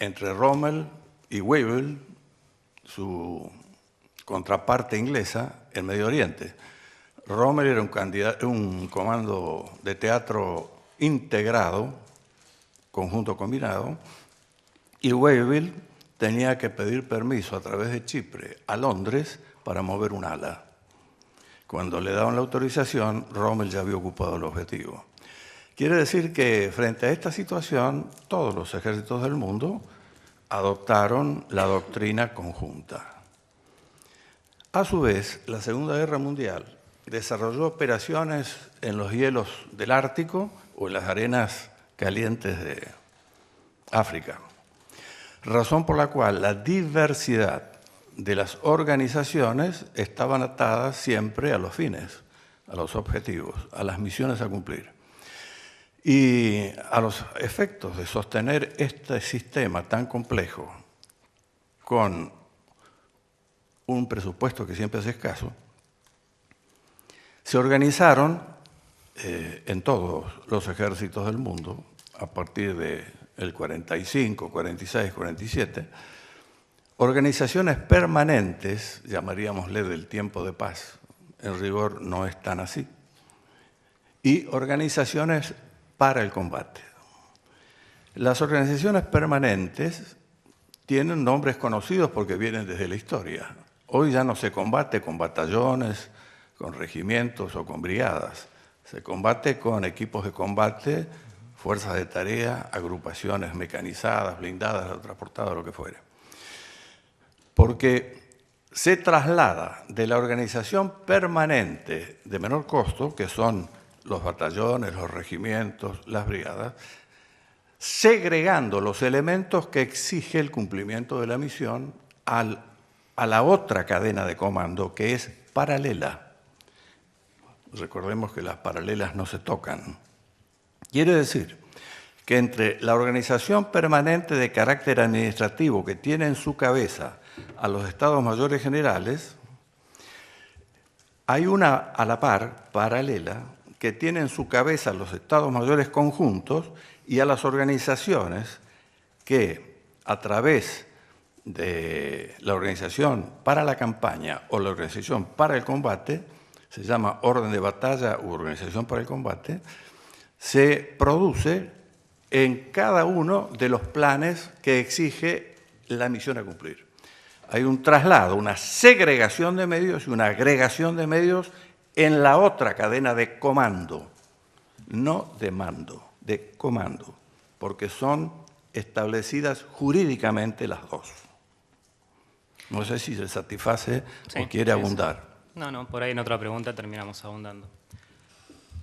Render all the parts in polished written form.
entre Rommel y Wavell, su contraparte inglesa, en Medio Oriente. Rommel era un comando de teatro integrado, conjunto combinado, y Wavell tenía que pedir permiso a través de Chipre a Londres para mover un ala. Cuando le daban la autorización, Rommel ya había ocupado el objetivo. Quiere decir que frente a esta situación, todos los ejércitos del mundo adoptaron la doctrina conjunta. A su vez, la Segunda Guerra Mundial desarrolló operaciones en los hielos del Ártico o en las arenas calientes de África, razón por la cual la diversidad de las organizaciones estaban atadas siempre a los fines, a los objetivos, a las misiones a cumplir. Y a los efectos de sostener este sistema tan complejo con un presupuesto que siempre es escaso, se organizaron en todos los ejércitos del mundo, a partir del 45, 46, 47, organizaciones permanentes, llamaríamosle del tiempo de paz, en rigor no es tan así, y organizaciones para el combate. Las organizaciones permanentes tienen nombres conocidos porque vienen desde la historia. Hoy ya no se combate con batallones, con regimientos o con brigadas. Se combate con equipos de combate, fuerzas de tarea, agrupaciones mecanizadas, blindadas, transportadas, lo que fuere. Porque se traslada de la organización permanente de menor costo, que son los batallones, los regimientos, las brigadas, segregando los elementos que exige el cumplimiento de la misión a la otra cadena de comando, que es paralela. Recordemos que las paralelas no se tocan. Quiere decir que entre la organización permanente de carácter administrativo que tiene en su cabeza a los Estados Mayores Generales, hay una a la par, paralela, que tiene en su cabeza a los Estados Mayores conjuntos y a las organizaciones que, a través de la organización para la campaña o la organización para el combate, se llama orden de batalla u organización para el combate, se produce en cada uno de los planes que exige la misión a cumplir. Hay un traslado, una segregación de medios y una agregación de medios en la otra cadena de comando, no de mando, de comando, porque son establecidas jurídicamente las dos. No sé si se satisface o quiere abundar. No, por ahí en otra pregunta terminamos abundando.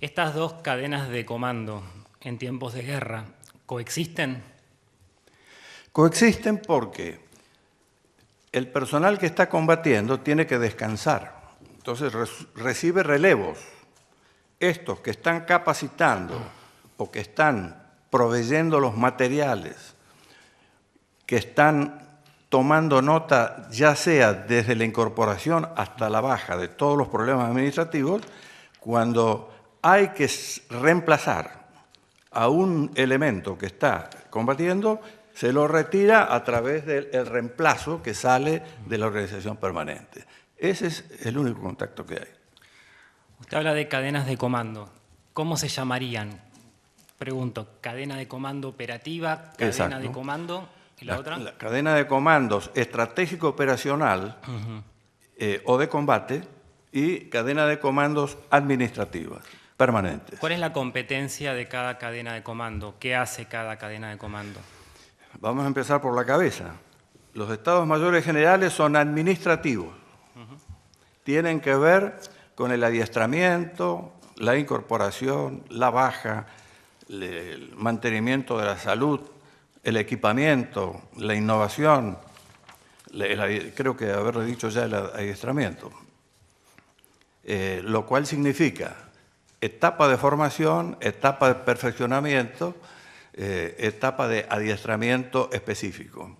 ¿Estas dos cadenas de comando en tiempos de guerra coexisten? Coexisten porque el personal que está combatiendo tiene que descansar. Entonces recibe relevos. Estos que están capacitando o que están proveyendo los materiales, que están tomando nota ya sea desde la incorporación hasta la baja de todos los problemas administrativos, cuando hay que reemplazar a un elemento que está combatiendo, se lo retira a través del reemplazo que sale de la organización permanente. Ese es el único contacto que hay. Usted habla de cadenas de comando. ¿Cómo se llamarían? Pregunto, ¿cadena de comando operativa? ¿Cadena Exacto. de comando? ¿Y la otra? La cadena de comandos estratégico-operacional o de combate y cadena de comandos administrativas, permanentes. ¿Cuál es la competencia de cada cadena de comando? ¿Qué hace cada cadena de comando? Vamos a empezar por la cabeza. Los Estados Mayores Generales son administrativos. Tienen que ver con el adiestramiento, la incorporación, la baja, el mantenimiento de la salud, el equipamiento, la innovación, creo que haberlo dicho ya el adiestramiento, lo cual significa etapa de formación, etapa de perfeccionamiento, etapa de adiestramiento específico.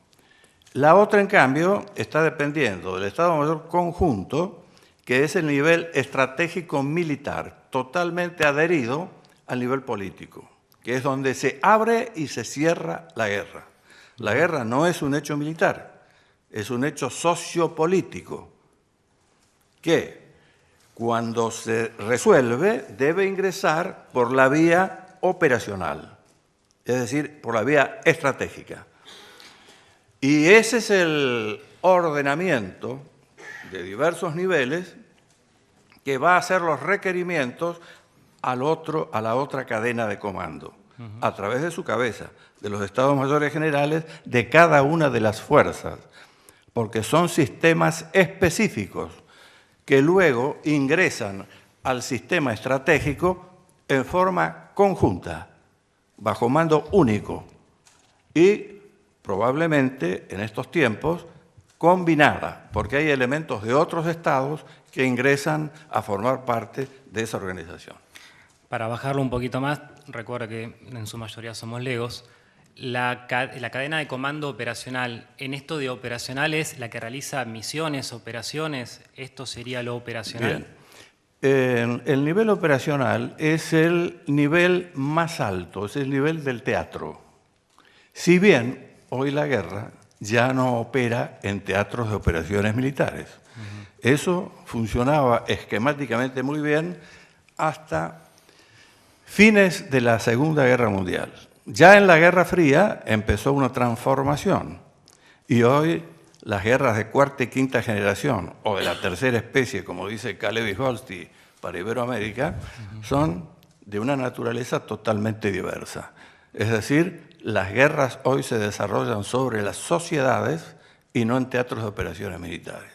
La otra, en cambio, está dependiendo del Estado Mayor Conjunto, que es el nivel estratégico militar, totalmente adherido al nivel político, que es donde se abre y se cierra la guerra. La guerra no es un hecho militar, es un hecho sociopolítico que cuando se resuelve debe ingresar por la vía operacional, es decir, por la vía estratégica. Y ese es el ordenamiento de diversos niveles que va a hacer los requerimientos a la otra cadena de comando, a través de su cabeza, de los Estados Mayores Generales de cada una de las fuerzas, porque son sistemas específicos que luego ingresan al sistema estratégico en forma conjunta, bajo mando único y probablemente en estos tiempos combinada, porque hay elementos de otros estados que ingresan a formar parte de esa organización. Para bajarlo un poquito más, recuerda que en su mayoría somos legos, la cadena de comando operacional, en esto de operacional es la que realiza misiones, operaciones, ¿esto sería lo operacional? Bien. El nivel operacional es el nivel más alto, es el nivel del teatro. Si bien hoy la guerra ya no opera en teatros de operaciones militares. Eso funcionaba esquemáticamente muy bien hasta fines de la Segunda Guerra Mundial. Ya en la Guerra Fría empezó una transformación y hoy las guerras de cuarta y quinta generación o de la tercera especie, como dice Calevi-Holsti para Iberoamérica, son de una naturaleza totalmente diversa. Es decir, las guerras hoy se desarrollan sobre las sociedades y no en teatros de operaciones militares.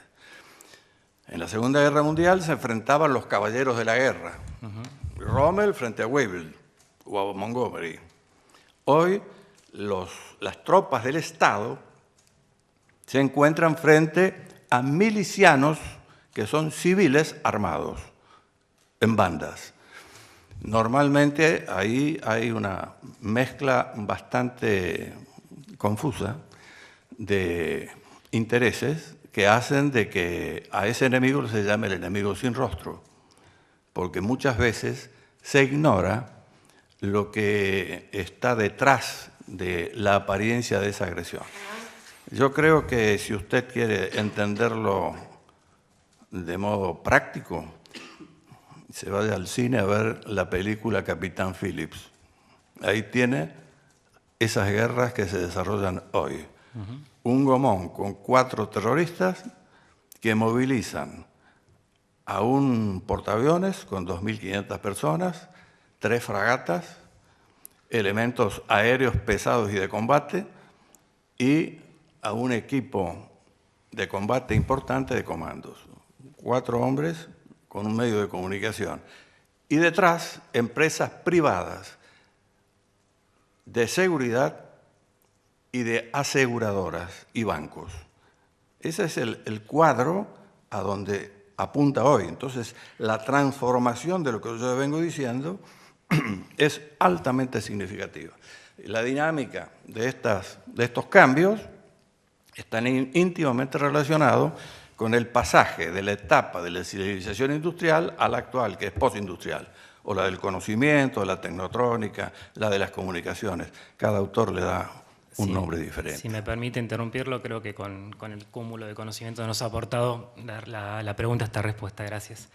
En la Segunda Guerra Mundial se enfrentaban los caballeros de la guerra, Rommel frente a Wavell o a Montgomery. Hoy las tropas del Estado se encuentran frente a milicianos que son civiles armados en bandas. Normalmente ahí hay una mezcla bastante confusa de intereses que hacen de que a ese enemigo se llame el enemigo sin rostro, porque muchas veces se ignora lo que está detrás de la apariencia de esa agresión. Yo creo que si usted quiere entenderlo de modo práctico, se vaya al cine a ver la película Capitán Phillips. Ahí tiene esas guerras que se desarrollan hoy. Un gomón con 4 terroristas que movilizan a un portaaviones con 2.500 personas, 3 fragatas, elementos aéreos pesados y de combate y a un equipo de combate importante de comandos. 4 hombres con un medio de comunicación. Y detrás, empresas privadas de seguridad y de aseguradoras y bancos. Ese es el cuadro a donde apunta hoy. Entonces, la transformación de lo que yo vengo diciendo es altamente significativa. La dinámica de estos cambios están íntimamente relacionados con el pasaje de la etapa de la civilización industrial a la actual, que es postindustrial, o la del conocimiento, la tecnotrónica, la de las comunicaciones. Cada autor le da un nombre diferente. Si me permite interrumpirlo, creo que con el cúmulo de conocimiento que nos ha aportado la pregunta está respuesta. Gracias.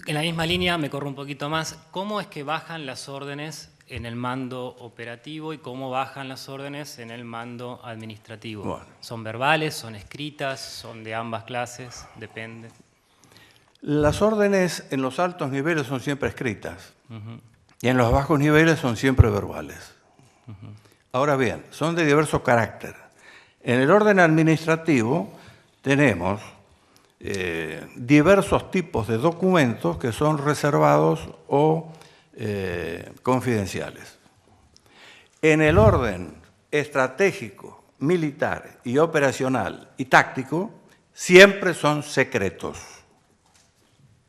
En la misma línea, me corro un poquito más, ¿cómo es que bajan las órdenes en el mando operativo y cómo bajan las órdenes en el mando administrativo? Bueno. ¿Son verbales, son escritas, son de ambas clases? Depende. Las órdenes en los altos niveles son siempre escritas y en los bajos niveles son siempre verbales. Ahora bien, son de diverso carácter. En el orden administrativo tenemos diversos tipos de documentos que son reservados o confidenciales. En el orden estratégico, militar y operacional y táctico, siempre son secretos.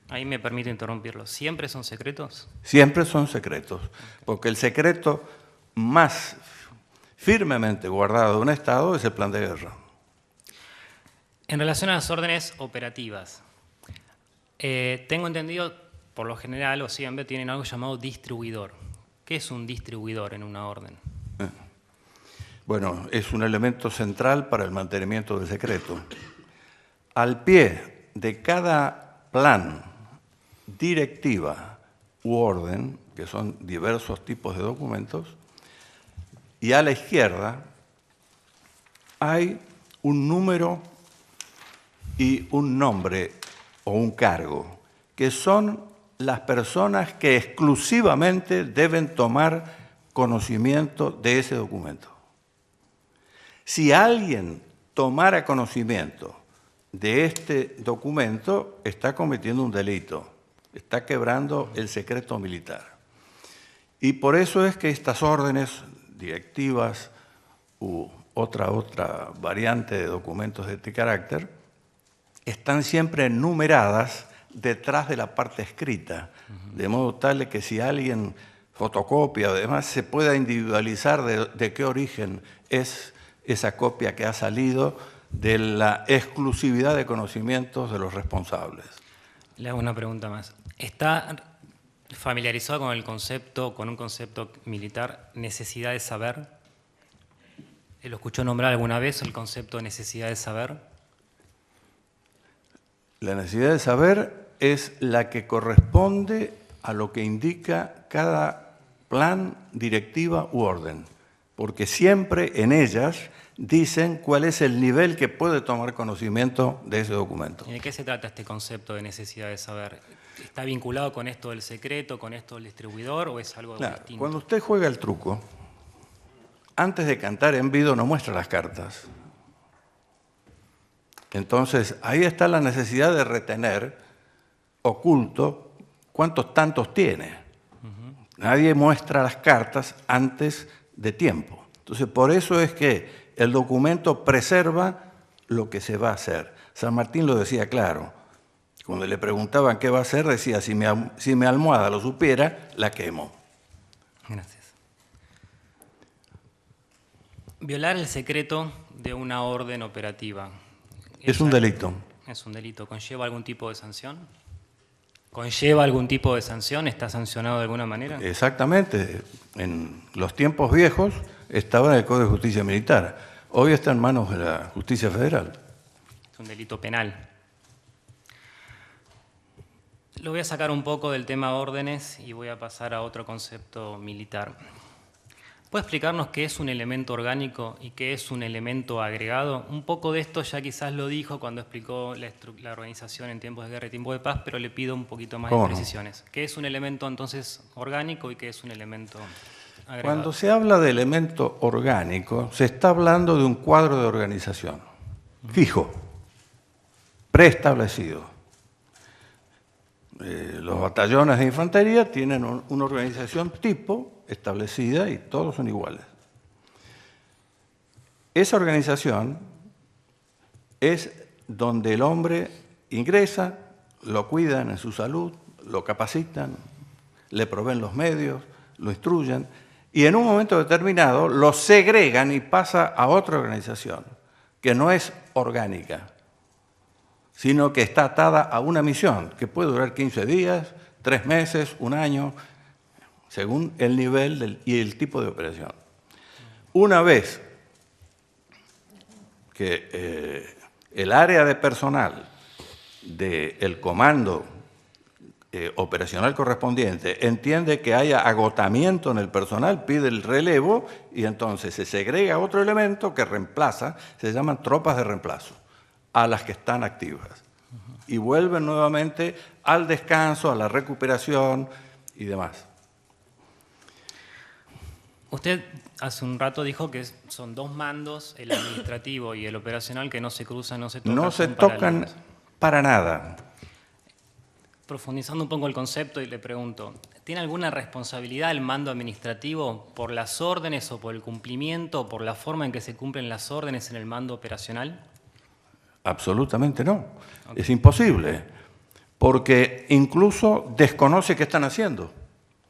Ahí me permite interrumpirlo. ¿Siempre son secretos? Siempre son secretos, porque el secreto más firmemente guardado de un Estado es el plan de guerra. En relación a las órdenes operativas, tengo entendido, por lo general, o siempre tienen algo llamado distribuidor. ¿Qué es un distribuidor en una orden? Bueno, es un elemento central para el mantenimiento del secreto. Al pie de cada plan, directiva u orden, que son diversos tipos de documentos, y a la izquierda hay un número y un nombre o un cargo, que son las personas que exclusivamente deben tomar conocimiento de ese documento. Si alguien tomara conocimiento de este documento, está cometiendo un delito, está quebrando el secreto militar. Y por eso es que estas órdenes directivas u otra variante de documentos de este carácter están siempre numeradas detrás de la parte escrita, de modo tal que si alguien fotocopia, además se pueda individualizar de qué origen es esa copia que ha salido, de la exclusividad de conocimientos de los responsables. Le hago una pregunta más. ¿Está familiarizado con el concepto, con un concepto militar, necesidad de saber? ¿Lo escuchó nombrar alguna vez el concepto de necesidad de saber? La necesidad de saber es la que corresponde a lo que indica cada plan, directiva u orden, porque siempre en ellas dicen cuál es el nivel que puede tomar conocimiento de ese documento. ¿Y de qué se trata este concepto de necesidad de saber? ¿Está vinculado con esto del secreto, con esto del distribuidor o es algo distinto? Cuando usted juega el truco, antes de cantar en vido no muestra las cartas. Entonces, ahí está la necesidad de retener oculto cuántos tantos tiene. Nadie muestra las cartas antes de tiempo. Entonces, por eso es que el documento preserva lo que se va a hacer. San Martín lo decía claro. Cuando le preguntaban qué va a hacer, decía, si mi almohada lo supiera, la quemo. Gracias. Violar el secreto de una orden operativa. Es un delito. Es un delito. ¿Conlleva algún tipo de sanción? ¿Conlleva algún tipo de sanción? ¿Está sancionado de alguna manera? Exactamente. En los tiempos viejos estaba en el Código de Justicia Militar. Hoy está en manos de la Justicia Federal. Es un delito penal. Lo voy a sacar un poco del tema órdenes y voy a pasar a otro concepto militar. ¿Puede explicarnos qué es un elemento orgánico y qué es un elemento agregado? Un poco de esto ya quizás lo dijo cuando explicó la organización en tiempos de guerra y tiempos de paz, pero le pido un poquito más de precisiones. ¿Qué es un elemento entonces orgánico y qué es un elemento agregado? Cuando se habla de elemento orgánico, se está hablando de un cuadro de organización fijo, preestablecido. Los batallones de infantería tienen una organización tipo establecida y todos son iguales. Esa organización es donde el hombre ingresa, lo cuidan en su salud, lo capacitan, le proveen los medios, lo instruyen y en un momento determinado lo segregan y pasa a otra organización que no es orgánica, sino que está atada a una misión que puede durar 15 días, 3 meses, 1 año, según el nivel y el tipo de operación. Una vez que el área de personal del comando operacional correspondiente entiende que haya agotamiento en el personal, pide el relevo y entonces se segrega otro elemento que reemplaza, se llaman tropas de reemplazo, a las que están activas. Y vuelven nuevamente al descanso, a la recuperación y demás. Usted hace un rato dijo que son 2 mandos, el administrativo y el operacional, que no se cruzan, no se tocan. No se tocan para nada. Profundizando un poco el concepto y le pregunto, ¿tiene alguna responsabilidad el mando administrativo por las órdenes o por el cumplimiento o por la forma en que se cumplen las órdenes en el mando operacional? Absolutamente no. Okay. Es imposible, porque incluso desconoce qué están haciendo.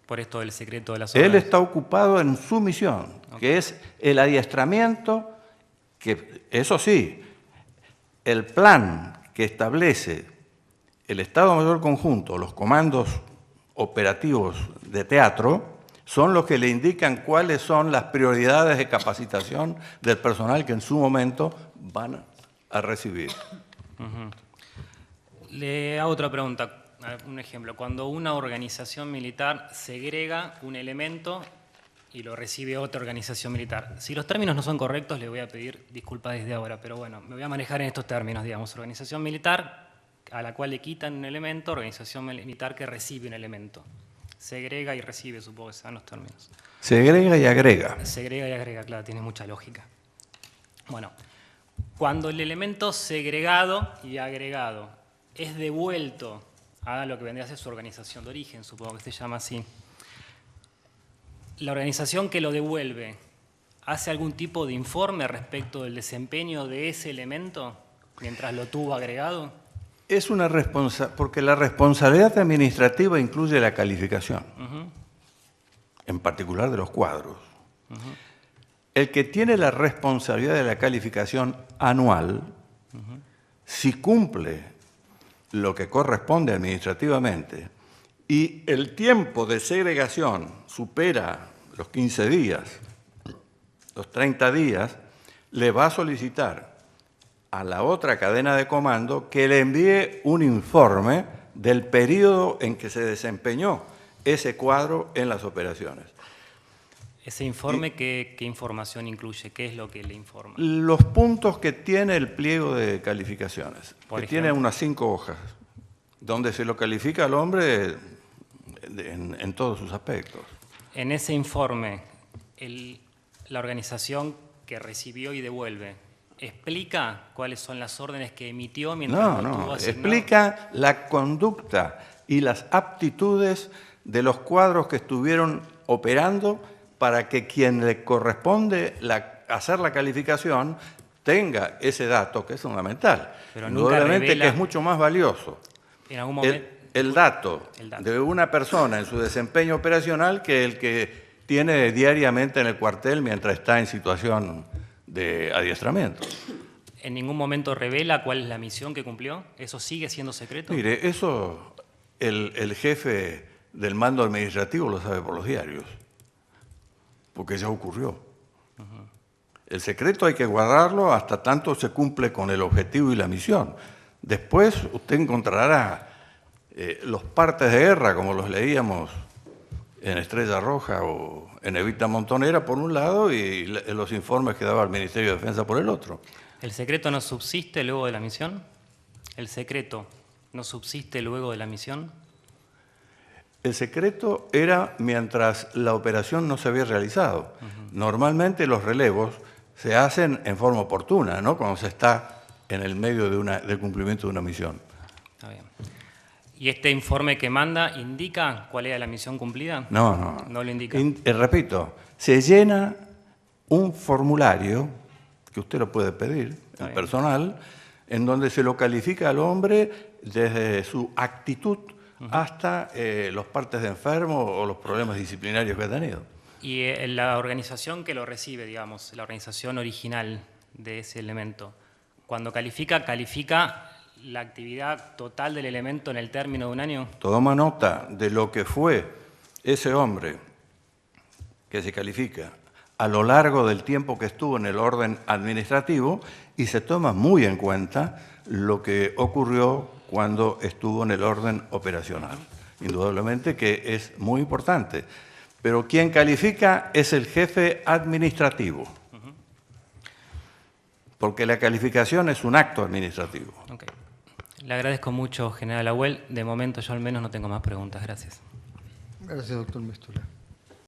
Por esto del secreto de las órdenes. Él está ocupado en su misión, que es el adiestramiento, que eso sí, el plan que establece el Estado Mayor Conjunto, los comandos operativos de teatro, son los que le indican cuáles son las prioridades de capacitación del personal que en su momento van a recibir. Le hago otra pregunta, un ejemplo. Cuando una organización militar segrega un elemento y lo recibe otra organización militar. Si los términos no son correctos, le voy a pedir disculpas desde ahora, pero bueno, me voy a manejar en estos términos, digamos, organización militar a la cual le quitan un elemento, organización militar que recibe un elemento. Segrega y recibe, supongo que sean los términos. Segrega y agrega. Segrega y agrega, claro, tiene mucha lógica. Bueno, cuando el elemento segregado y agregado es devuelto a lo que vendría a ser su organización de origen, supongo que se llama así, ¿la organización que lo devuelve hace algún tipo de informe respecto del desempeño de ese elemento mientras lo tuvo agregado? Es una responsabilidad, porque la responsabilidad administrativa incluye la calificación, en particular de los cuadros. El que tiene la responsabilidad de la calificación anual, si cumple lo que corresponde administrativamente y el tiempo de segregación supera los 15 días, los 30 días, le va a solicitar a la otra cadena de comando que le envíe un informe del periodo en que se desempeñó ese cuadro en las operaciones. ¿Ese informe qué información incluye? ¿Qué es lo que le informa? Los puntos que tiene el pliego de calificaciones, que tiene unas 5 hojas, donde se lo califica al hombre en todos sus aspectos. En ese informe, la organización que recibió y devuelve, ¿explica cuáles son las órdenes que emitió mientras lo tuvo asignado? Explica la conducta y las aptitudes de los cuadros que estuvieron operando para que quien le corresponde hacer la calificación tenga ese dato, que es fundamental. Pero indudablemente que es mucho más valioso en algún momento, el dato de una persona en su desempeño operacional que el que tiene diariamente en el cuartel mientras está en situación de adiestramiento. ¿En ningún momento revela cuál es la misión que cumplió? ¿Eso sigue siendo secreto? Mire, eso el jefe del mando administrativo lo sabe por los diarios, porque ya ocurrió. El secreto hay que guardarlo hasta tanto se cumple con el objetivo y la misión. Después usted encontrará los partes de guerra, como los leíamos en Estrella Roja o en Evita Montonera por un lado y los informes que daba el Ministerio de Defensa por el otro. ¿El secreto no subsiste luego de la misión? ¿El secreto no subsiste luego de la misión? El secreto era mientras la operación no se había realizado. Normalmente los relevos se hacen en forma oportuna, ¿no? Cuando se está en el medio del cumplimiento de una misión. Está bien. ¿Y este informe que manda indica cuál era la misión cumplida? No. No lo indica. Repito, se llena un formulario, que usted lo puede pedir, el personal, en donde se lo califica al hombre desde su actitud hasta los partes de enfermo o los problemas disciplinarios que ha tenido. Y la organización que lo recibe, digamos, la organización original de ese elemento, cuando califica la actividad total del elemento en el término de un año. Toma nota de lo que fue ese hombre que se califica a lo largo del tiempo que estuvo en el orden administrativo y se toma muy en cuenta lo que ocurrió cuando estuvo en el orden operacional. Indudablemente que es muy importante, pero quien califica es el jefe administrativo, porque la calificación es un acto administrativo. Okay. Le agradezco mucho, General Abuel. De momento yo al menos no tengo más preguntas. Gracias. Gracias, doctor Mestula.